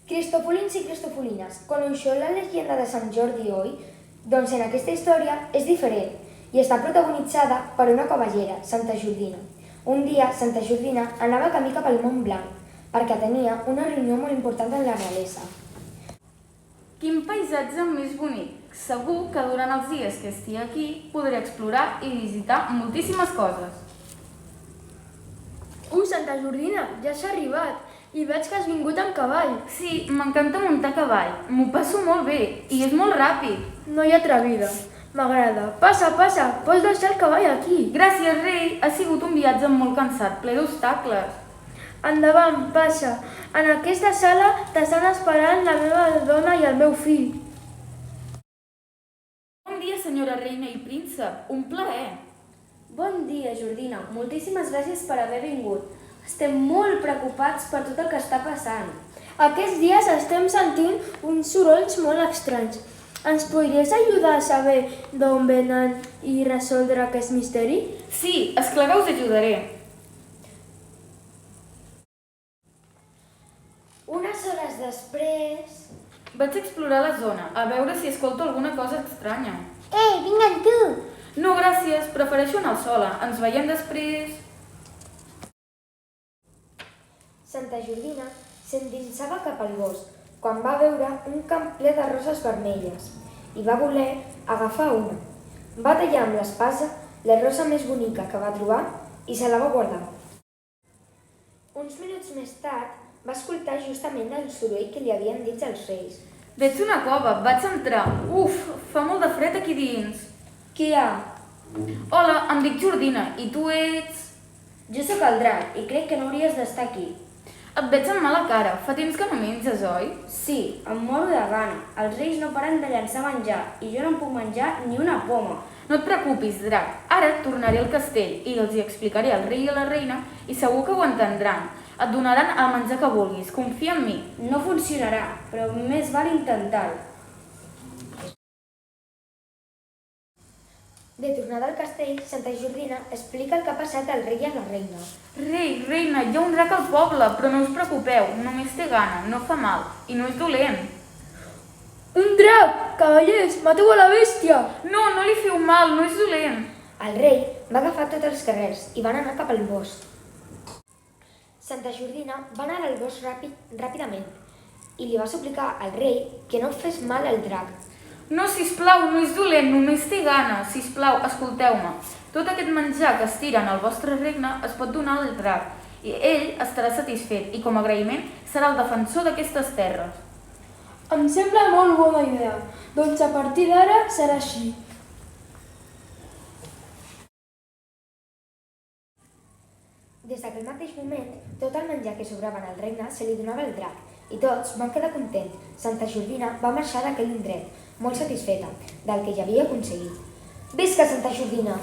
Cristofolins i cristofolines, coneixeu la llegenda de Sant Jordi oi? Doncs en aquesta història és diferent i està protagonitzada per una cavallera, Santa Jordina. Un dia, Santa Jordina anava camí cap al Mont Blanc perquè tenia una reunió molt important en la realesa. Quin paisatge més bonic! Segur que durant els dies que estigui aquí podré explorar i visitar moltíssimes coses. Santa Jordina, ja s'ha arribat i veig que has vingut amb cavall. Sí, m'encanta muntar a cavall. M'ho passo molt bé i és molt ràpid. No hi ha atrevida. M'agrada. Passa, passa, pots deixar el cavall aquí. Gràcies, rei. Ha sigut un viatge molt cansat, ple d'obstacles. Endavant, passa. En aquesta sala t'estan esperant la meva dona i el meu fill. Bon dia, senyora reina i príncep. Un plaer. Bon dia, Jordina. Moltíssimes gràcies per haver vingut. Estem molt preocupats per tot el que està passant. Aquests dies estem sentint uns sorolls molt estranys. Ens podries ajudar a saber d'on venen i resoldre aquest misteri? Sí, esclar que us ajudaré. Unes hores després... Vaig explorar la zona, a veure si escolto alguna cosa estranya. Ei, vinga amb tu! No, gràcies, prefereixo anar sola. Ens veiem després. Santa Jordina s'endinsava cap al bosc quan va veure un camp ple de roses vermelles i va voler agafar una. Va tallar amb l'espasa la rosa més bonica que va trobar i se la va guardar. Uns minuts més tard va escoltar justament el soroll que li havien dit els reis. Veig una cova, vaig entrar. Uf, fa molt de fred aquí dins. Qui hi ha? Hola, em dic Jordina i tu ets... Jo sóc el drac i crec que no hauries d'estar aquí. Et veig amb mala cara. Fa temps que no menges, oi? Sí, em moro de gana. Els reis no paren de llançar menjar i jo no em puc menjar ni una poma. No et preocupis, drac. Ara tornaré al castell i els hi explicaré al rei i a la reina i segur que ho entendran. Et donaran el menjar que vulguis. Confia en mi. No funcionarà, però més val intentar-ho. De tornada al castell, Santa Jordina explica el que ha passat al rei i a la reina. Rei, reina, hi ha un drac al poble, però no us preocupeu. Només té gana, no fa mal i no és dolent. Un drac! Cavallers, mateu a la bèstia! No, no li feu mal, no és dolent. El rei va agafar tots els guerrers i van anar cap al bosc. Santa Jordina va anar al bosc ràpidament i li va suplicar al rei que no fes mal al drac. No, sisplau, no és dolent, només té gana. Sisplau, escolteu-me. Tot aquest menjar que es tira en el vostre regne es pot donar al drac i ell estarà satisfet i com a agraïment serà el defensor d'aquestes terres. Em sembla molt bona idea. Doncs a partir d'ara serà així. Des d'aquell mateix moment, tot el menjar que sobrava en el regne se li donava al drac i tots van quedar contents. Santa Jordina va marxar d'aquell indret, molt satisfeta del que ja havia aconseguit. Visca Santa Jordina!